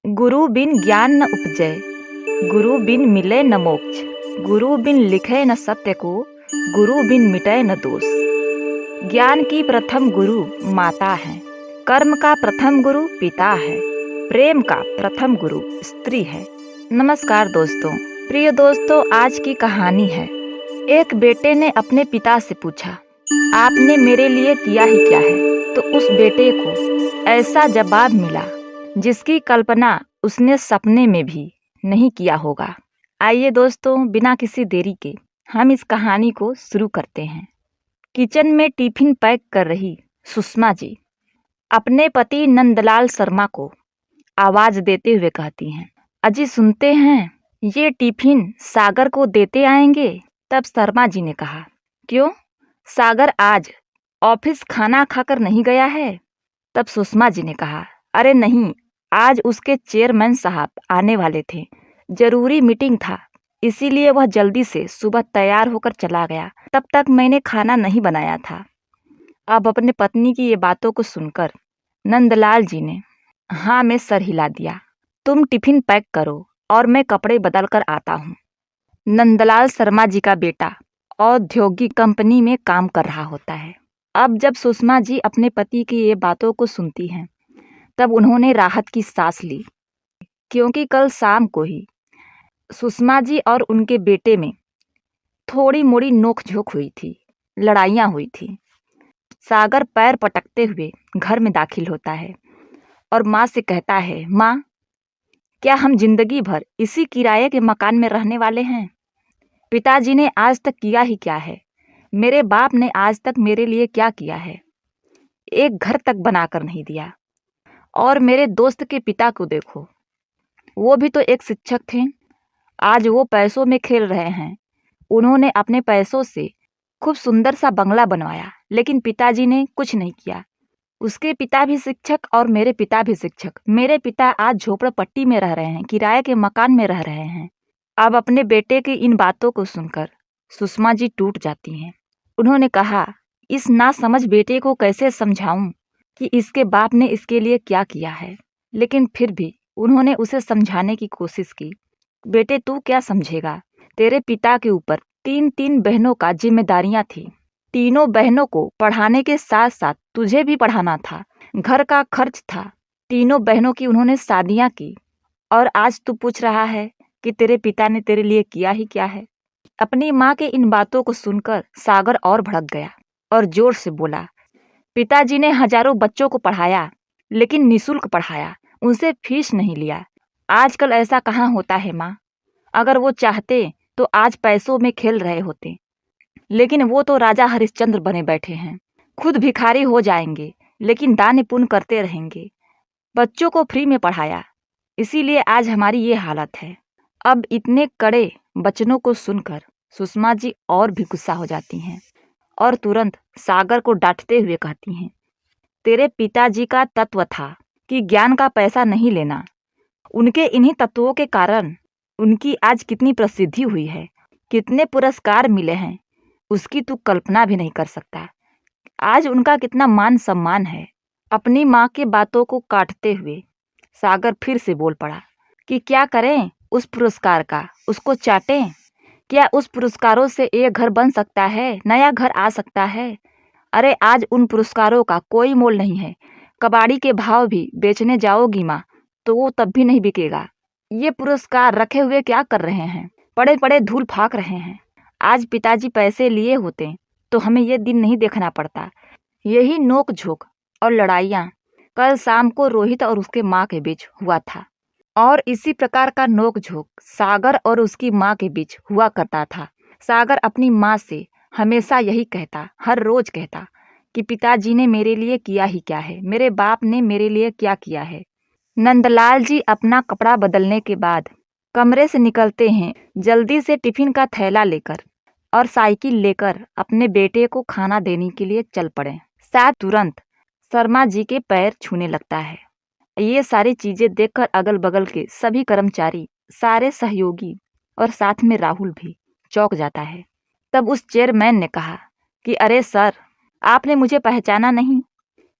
गुरु बिन ज्ञान न उपजै, गुरु बिन मिले न मोक्ष, गुरु बिन लिखे न सत्य को, गुरु बिन मिटे न दोष। ज्ञान की प्रथम गुरु माता है, कर्म का प्रथम गुरु पिता है, प्रेम का प्रथम गुरु स्त्री है। नमस्कार दोस्तों, प्रिय दोस्तों, आज की कहानी है। एक बेटे ने अपने पिता से पूछा, आपने मेरे लिए किया ही क्या है? तो उस बेटे को ऐसा जवाब मिला जिसकी कल्पना उसने सपने में भी नहीं किया होगा। आइए दोस्तों, बिना किसी देरी के हम इस कहानी को शुरू करते हैं। किचन में टिफिन पैक कर रही सुषमा जी अपने पति नंदलाल शर्मा को आवाज देते हुए कहती हैं, अजी सुनते हैं, ये टिफिन सागर को देते आएंगे। तब शर्मा जी ने कहा, क्यों, सागर आज ऑफिस खाना खाकर नहीं गया है? तब सुषमा जी ने कहा, अरे नहीं, आज उसके चेयरमैन साहब आने वाले थे, जरूरी मीटिंग था, इसीलिए वह जल्दी से सुबह तैयार होकर चला गया। तब तक मैंने खाना नहीं बनाया था। अब अपने पत्नी की ये बातों को सुनकर नंदलाल जी ने हाँ में सर हिला दिया। तुम टिफिन पैक करो और मैं कपड़े बदल कर आता हूँ। नंदलाल शर्मा जी का बेटा औद्योगिक कंपनी में काम कर रहा होता है। अब जब सुषमा जी अपने पति की ये बातों को सुनती हैं, तब उन्होंने राहत की सांस ली, क्योंकि कल शाम को ही सुषमा जी और उनके बेटे में थोड़ी मोड़ी नोक-झोंक हुई थी, लड़ाइयाँ हुई थी। सागर पैर पटकते हुए घर में दाखिल होता है और माँ से कहता है, माँ, क्या हम जिंदगी भर इसी किराए के मकान में रहने वाले हैं? पिताजी ने आज तक किया ही क्या है? मेरे बाप ने आज तक मेरे लिए क्या किया है? एक घर तक बनाकर नहीं दिया। और मेरे दोस्त के पिता को देखो, वो भी तो एक शिक्षक थे, आज वो पैसों में खेल रहे हैं। उन्होंने अपने पैसों से खूब सुंदर सा बंगला बनवाया, लेकिन पिताजी ने कुछ नहीं किया। उसके पिता भी शिक्षक और मेरे पिता भी शिक्षक। मेरे पिता आज झोपड़पट्टी में रह रहे हैं, किराए के मकान में रह रहे हैं। अब अपने बेटे की इन बातों को सुनकर सुषमा जी टूट जाती हैं। उन्होंने कहा, इस नासमझ बेटे को कैसे समझाऊं कि इसके बाप ने इसके लिए क्या किया है? लेकिन फिर भी उन्होंने उसे समझाने की कोशिश की। बेटे, तू क्या समझेगा? तेरे पिता के ऊपर 3 बहनों का जिम्मेदारियां थी। तीनों बहनों को पढ़ाने के साथ साथ तुझे भी पढ़ाना था, घर का खर्च था। तीनों बहनों की उन्होंने शादियां की और आज तू पूछ रहा है कि तेरे पिता ने तेरे लिए किया ही क्या है? अपनी माँ के इन बातों को सुनकर सागर और भड़क गया और जोर से बोला, पिताजी ने हजारों बच्चों को पढ़ाया, लेकिन निःशुल्क पढ़ाया, उनसे फीस नहीं लिया। आजकल ऐसा कहाँ होता है माँ? अगर वो चाहते तो आज पैसों में खेल रहे होते, लेकिन वो तो राजा हरिश्चंद्र बने बैठे हैं। खुद भिखारी हो जाएंगे, लेकिन दान पुण्य करते रहेंगे। बच्चों को फ्री में पढ़ाया, इसीलिए आज हमारी ये हालत है। अब इतने कड़े वचनों को सुनकर सुषमा जी और भी गुस्सा हो जाती हैं और तुरंत सागर को डांटते हुए कहती हैं, तेरे पिताजी का तत्व था कि ज्ञान का पैसा नहीं लेना। उनके इन्हीं तत्वों के कारण उनकी आज कितनी प्रसिद्धि हुई है, कितने पुरस्कार मिले हैं, उसकी तू कल्पना भी नहीं कर सकता। आज उनका कितना मान सम्मान है। अपनी माँ के बातों को काटते हुए सागर फिर से बोल पड़ा कि क्या करें उस पुरस्कार का, उसको चाटें? क्या उस पुरस्कारों से एक घर बन सकता है, नया घर आ सकता है? अरे आज उन पुरस्कारों का कोई मोल नहीं है। कबाड़ी के भाव भी बेचने जाओगी माँ तो वो तब भी नहीं बिकेगा। ये पुरस्कार रखे हुए क्या कर रहे हैं? पड़े पड़े धूल फाक रहे हैं। आज पिताजी पैसे लिए होते तो हमें ये दिन नहीं देखना पड़ता। यही नोक झोंक और लड़ाइयाँ कल शाम को रोहित और उसके माँ के बीच हुआ था, और इसी प्रकार का नोक झोंक सागर और उसकी माँ के बीच हुआ करता था। सागर अपनी माँ से हमेशा यही कहता, हर रोज कहता कि पिताजी ने मेरे लिए किया ही क्या है, मेरे बाप ने मेरे लिए क्या किया है। नंदलाल जी अपना कपड़ा बदलने के बाद कमरे से निकलते हैं, जल्दी से टिफिन का थैला लेकर और साइकिल लेकर अपने बेटे को खाना देने के लिए चल पड़े। साथ तुरंत शर्मा जी के पैर छूने लगता है। ये सारी चीजें देखकर अगल बगल के सभी कर्मचारी, सारे सहयोगी और साथ में राहुल भी चौंक जाता है। तब उस चेयरमैन ने कहा कि अरे सर, आपने मुझे पहचाना नहीं?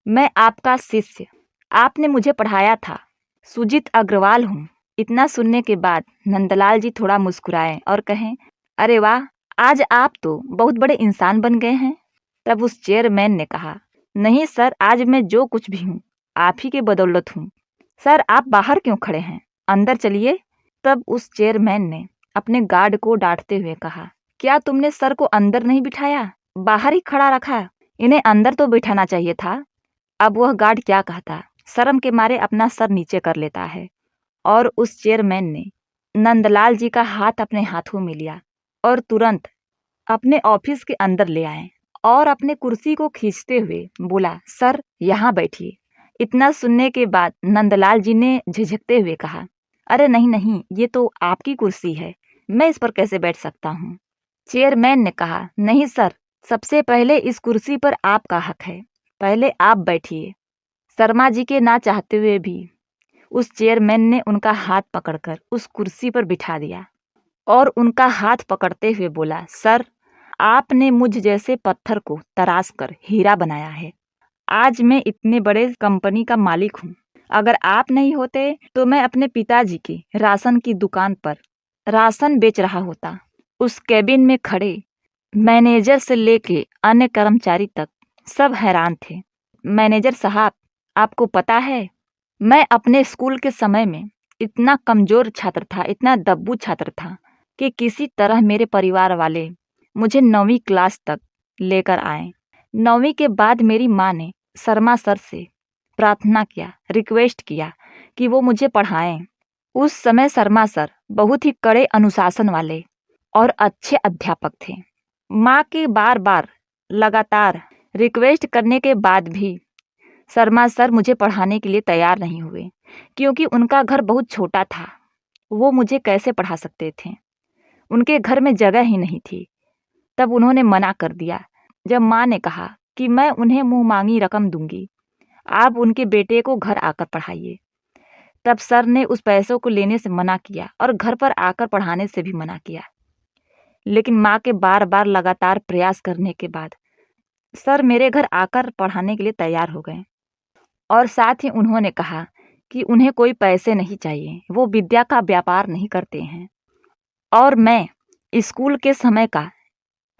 मैं आपका शिष्य, आपने मुझे पढ़ाया था। सुजीत अग्रवाल हूँ। इतना सुनने के बाद नंदलाल जी थोड़ा मुस्कुराए और कहें, अरे वाह, आज आप तो बहुत बड़े इंसान बन गए हैं। तब उस चेयरमैन ने कहा, नहीं सर, आज मैं जो कुछ भी हूँ आप ही के बदौलत हूँ। सर आप बाहर क्यों खड़े हैं, अंदर चलिए। तब उस चेयरमैन ने अपने गार्ड को डांटते हुए कहा, क्या तुमने सर को अंदर नहीं बिठाया, बाहर ही खड़ा रखा, इन्हें अंदर तो बिठाना चाहिए था। अब वह गार्ड क्या कहता, शर्म के मारे अपना सर नीचे कर लेता है। और उस चेयरमैन ने नंदलाल जी का हाथ अपने हाथों में लिया और तुरंत अपने ऑफिस के अंदर ले आए और अपने कुर्सी को खींचते हुए बोला, सर यहाँ बैठिए। इतना सुनने के बाद नंदलाल जी ने झिझकते हुए कहा, अरे नहीं नहीं, ये तो आपकी कुर्सी है, मैं इस पर कैसे बैठ सकता हूँ। चेयरमैन ने कहा, नहीं सर, सबसे पहले इस कुर्सी पर आपका हक है, पहले आप बैठिए। शर्मा जी के ना चाहते हुए भी उस चेयरमैन ने उनका हाथ पकड़कर उस कुर्सी पर बिठा दिया और उनका हाथ पकड़ते हुए बोला, सर आपने मुझ जैसे पत्थर को तराश कर हीरा बनाया है। आज मैं इतने बड़े कंपनी का मालिक हूँ। अगर आप नहीं होते तो मैं अपने पिताजी की राशन की दुकान पर राशन बेच रहा होता। उस केबिन में खड़े मैनेजर से लेके अन्य कर्मचारी तक सब हैरान थे। मैनेजर साहब, आपको पता है, मैं अपने स्कूल के समय में इतना कमजोर छात्र था, इतना दब्बू छात्र था कि किसी तरह मेरे परिवार वाले मुझे 9वीं क्लास तक लेकर आए। 9वीं के बाद मेरी माँ ने शर्मा सर से प्रार्थना किया, रिक्वेस्ट किया कि वो मुझे पढ़ाएं। उस समय शर्मा सर बहुत ही कड़े अनुशासन वाले और अच्छे अध्यापक थे। माँ के बार बार लगातार रिक्वेस्ट करने के बाद भी शर्मा सर मुझे पढ़ाने के लिए तैयार नहीं हुए, क्योंकि उनका घर बहुत छोटा था। वो मुझे कैसे पढ़ा सकते थे, उनके घर में जगह ही नहीं थी। तब उन्होंने मना कर दिया। जब माँ ने कहा कि मैं उन्हें मुंह मांगी रकम दूंगी, आप उनके बेटे को घर आकर पढ़ाइए, तब सर ने उस पैसों को लेने से मना किया और घर पर आकर पढ़ाने से भी मना किया। लेकिन माँ के बार बार लगातार प्रयास करने के बाद सर मेरे घर आकर पढ़ाने के लिए तैयार हो गए और साथ ही उन्होंने कहा कि उन्हें कोई पैसे नहीं चाहिए, वो विद्या का व्यापार नहीं करते हैं। और मैं स्कूल के समय का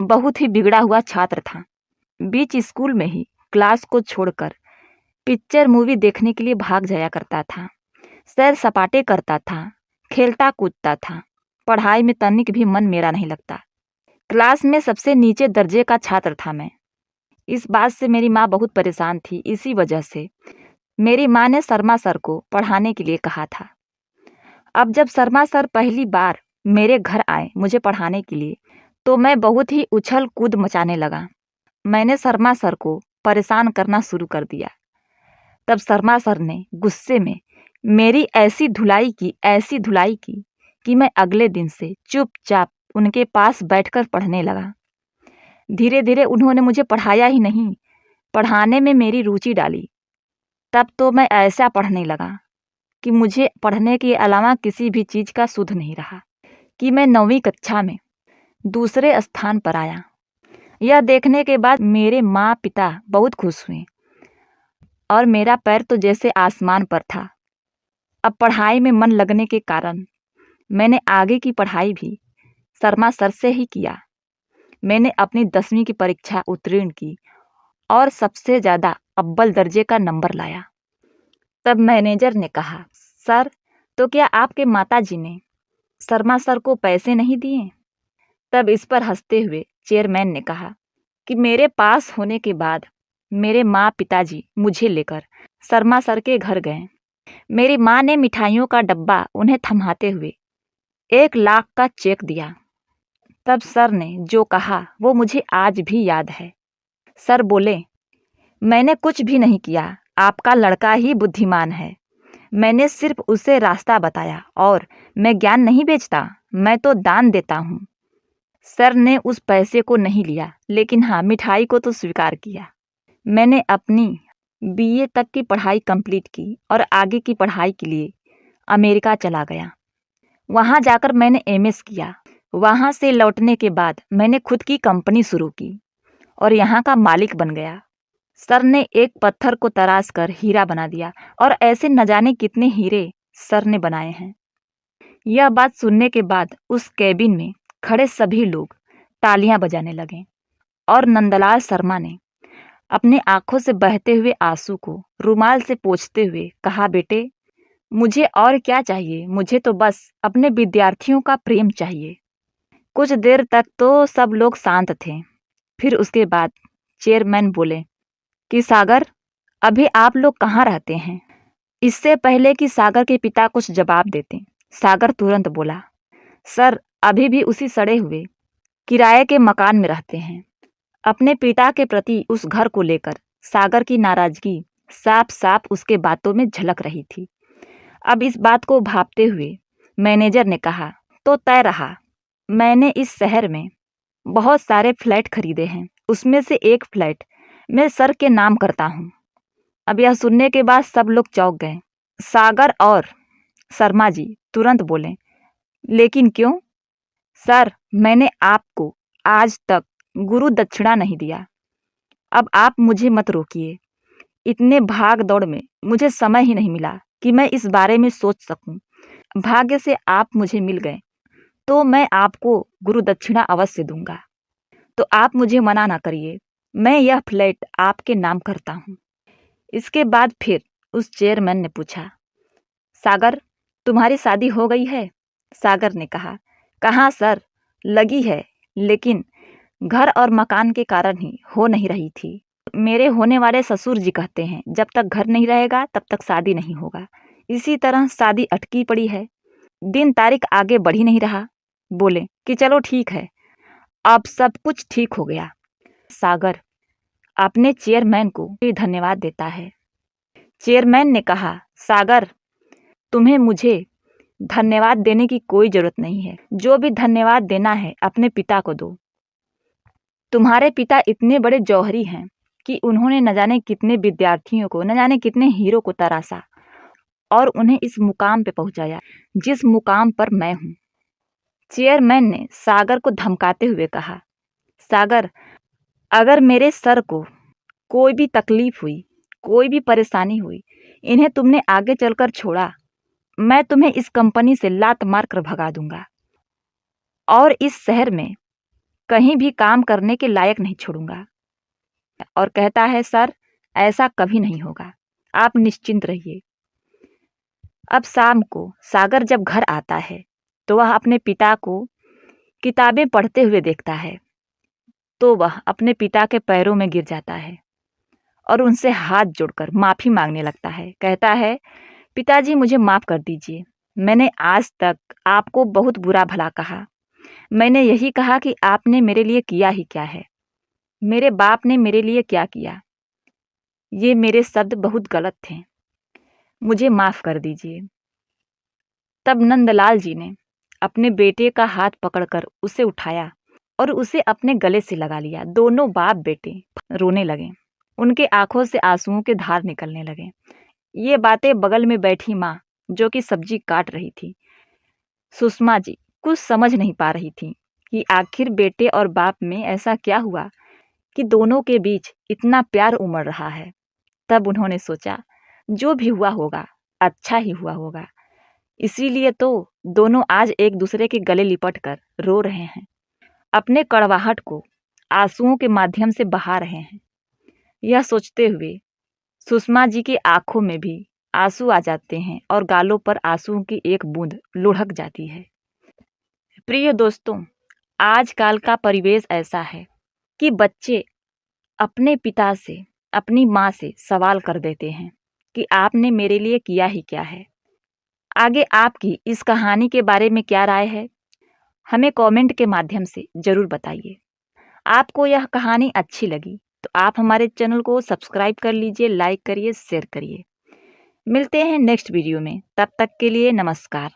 बहुत ही बिगड़ा हुआ छात्र था। बीच स्कूल में ही क्लास को छोड़कर पिक्चर मूवी देखने के लिए भाग जाया करता था, सैर सपाटे करता था, खेलता कूदता था। पढ़ाई में तनिक भी मन मेरा नहीं लगता। क्लास में सबसे नीचे दर्जे का छात्र था मैं। इस बात से मेरी माँ बहुत परेशान थी। इसी वजह से मेरी माँ ने शर्मा सर को पढ़ाने के लिए कहा था। अब जब शर्मा सर पहली बार मेरे घर आए मुझे पढ़ाने के लिए, तो मैं बहुत ही उछल कूद मचाने लगा। मैंने शर्मा सर को परेशान करना शुरू कर दिया। तब शर्मा सर ने गुस्से में मेरी ऐसी धुलाई की कि मैं अगले दिन से चुपचाप उनके पास बैठकर पढ़ने लगा। धीरे धीरे उन्होंने मुझे पढ़ाया ही नहीं, पढ़ाने में मेरी रुचि डाली। तब तो मैं ऐसा पढ़ने लगा कि मुझे पढ़ने के अलावा किसी भी चीज़ का सुध नहीं रहा कि मैं 9वीं कक्षा में दूसरे स्थान पर आया। यह देखने के बाद मेरे माँ पिता बहुत खुश हुए और मेरा पैर तो जैसे आसमान पर था। अब पढ़ाई में मन लगने के कारण मैंने आगे की पढ़ाई भी शर्मा सर से ही किया। मैंने अपनी 10वीं की परीक्षा उत्तीर्ण की और सबसे ज़्यादा अव्वल दर्जे का नंबर लाया। तब मैनेजर ने कहा, सर तो क्या आपके माताजी ने शर्मा सर को पैसे नहीं दिए? तब इस पर हंसते हुए चेयरमैन ने कहा कि मेरे पास होने के बाद मेरे माँ पिताजी मुझे लेकर शर्मा सर के घर गए। मेरी माँ ने मिठाइयों का डब्बा उन्हें थमाते हुए 1 लाख का चेक दिया। तब सर ने जो कहा वो मुझे आज भी याद है। सर बोले, मैंने कुछ भी नहीं किया, आपका लड़का ही बुद्धिमान है। मैंने सिर्फ उसे रास्ता बताया और मैं ज्ञान नहीं बेचता, मैं तो दान देता हूँ। सर ने उस पैसे को नहीं लिया, लेकिन हाँ, मिठाई को तो स्वीकार किया। मैंने अपनी बीए तक की पढ़ाई कंप्लीट की और आगे की पढ़ाई के लिए अमेरिका चला गया। वहाँ जाकर मैंने एमएस किया। वहाँ से लौटने के बाद मैंने खुद की कंपनी शुरू की और यहाँ का मालिक बन गया। सर ने एक पत्थर को तराश कर हीरा बना दिया और ऐसे न जाने कितने हीरे सर ने बनाए हैं। यह बात सुनने के बाद उस कैबिन में खड़े सभी लोग तालियां बजाने लगे और नंदलाल शर्मा ने अपने आंखों से बहते हुए आंसू को रुमाल से पोंछते हुए कहा, बेटे मुझे और क्या चाहिए, मुझे तो बस अपने विद्यार्थियों का प्रेम चाहिए। कुछ देर तक तो सब लोग शांत थे। फिर उसके बाद चेयरमैन बोले कि सागर, अभी आप लोग कहाँ रहते हैं? इससे पहले कि सागर के पिता कुछ जवाब देते, सागर तुरंत बोला, सर अभी भी उसी सड़े हुए किराए के मकान में रहते हैं। अपने पिता के प्रति उस घर को लेकर सागर की नाराजगी साफ साफ उसके बातों में झलक रही थी। अब इस बात को भांपते हुए मैनेजर ने कहा, तो तय रहा, मैंने इस शहर में बहुत सारे फ्लैट खरीदे हैं, उसमें से एक फ्लैट मैं सर के नाम करता हूँ। अब यह सुनने के बाद सब लोग चौंक गए। सागर और शर्मा जी तुरंत बोले, लेकिन क्यों? सर मैंने आपको आज तक गुरु दक्षिणा नहीं दिया। अब आप मुझे मत रोकिए। इतने भाग दौड़ में मुझे समय ही नहीं मिला कि मैं इस बारे में सोच सकूं। भाग्य से आप मुझे मिल गए तो मैं आपको गुरु दक्षिणा अवश्य दूंगा। तो आप मुझे मना ना करिए, मैं यह फ्लैट आपके नाम करता हूँ। इसके बाद फिर उस चेयरमैन ने पूछा, सागर तुम्हारी शादी हो गई है? सागर ने कहा, कहाँ सर, लगी है, लेकिन घर और मकान के कारण ही हो नहीं रही थी। मेरे होने वाले ससुर जी कहते हैं जब तक घर नहीं रहेगा तब तक शादी नहीं होगा। इसी तरह शादी अटकी पड़ी है, दिन तारीख आगे बढ़ ही नहीं रहा। बोले कि चलो ठीक है, अब सब कुछ ठीक हो गया। सागर अपने चेयरमैन को धन्यवाद देता है। चेयरमैन ने कहा, सागर तुम्हें मुझे धन्यवाद देने की कोई जरूरत नहीं है, जो भी धन्यवाद देना है अपने पिता को दो। तुम्हारे पिता इतने बड़े जौहरी हैं कि उन्होंने न जाने कितने विद्यार्थियों को, न जाने कितने हीरो को तराशा और उन्हें इस मुकाम पे पहुंचाया जिस मुकाम पर मैं हूँ। चेयरमैन ने सागर को धमकाते हुए कहा, सागर अगर मेरे सर को कोई भी तकलीफ हुई, कोई भी परेशानी हुई, इन्हें तुमने आगे चलकर छोड़ा, मैं तुम्हें इस कंपनी से लात मार कर भगा दूंगा और इस शहर में कहीं भी काम करने के लायक नहीं छोड़ूंगा। और कहता है, सर ऐसा कभी नहीं होगा, आप निश्चिंत रहिए। अब शाम को सागर जब घर आता है तो वह अपने पिता को किताबें पढ़ते हुए देखता है, तो वह अपने पिता के पैरों में गिर जाता है और उनसे हाथ जोड़कर माफ़ी मांगने लगता है। कहता है, पिताजी मुझे माफ़ कर दीजिए, मैंने आज तक आपको बहुत बुरा भला कहा। मैंने यही कहा कि आपने मेरे लिए किया ही क्या है, मेरे बाप ने मेरे लिए क्या किया। ये मेरे शब्द बहुत गलत थे, मुझे माफ़ कर दीजिए। तब नंदलाल जी ने अपने बेटे का हाथ पकड़कर उसे उठाया और उसे अपने गले से लगा लिया। दोनों बाप बेटे रोने लगे, उनके आंखों से आंसुओं के धार निकलने लगे। ये बातें बगल में बैठी माँ, जो कि सब्जी काट रही थी, सुषमा जी, कुछ समझ नहीं पा रही थी कि आखिर बेटे और बाप में ऐसा क्या हुआ कि दोनों के बीच इतना प्यार उमड़ रहा है। तब उन्होंने सोचा, जो भी हुआ होगा अच्छा ही हुआ होगा, इसीलिए तो दोनों आज एक दूसरे के गले लिपट कर रो रहे हैं, अपने कड़वाहट को आंसुओं के माध्यम से बहा रहे हैं। यह सोचते हुए सुषमा जी की आंखों में भी आंसू आ जाते हैं और गालों पर आंसुओं की एक बूंद लुढ़क जाती है। प्रिय दोस्तों, आजकल का परिवेश ऐसा है कि बच्चे अपने पिता से, अपनी माँ से सवाल कर देते हैं कि आपने मेरे लिए किया ही क्या है। आगे आपकी इस कहानी के बारे में क्या राय है, हमें कमेंट के माध्यम से ज़रूर बताइए। आपको यह कहानी अच्छी लगी तो आप हमारे चैनल को सब्सक्राइब कर लीजिए, लाइक करिए, शेयर करिए। मिलते हैं नेक्स्ट वीडियो में, तब तक के लिए नमस्कार।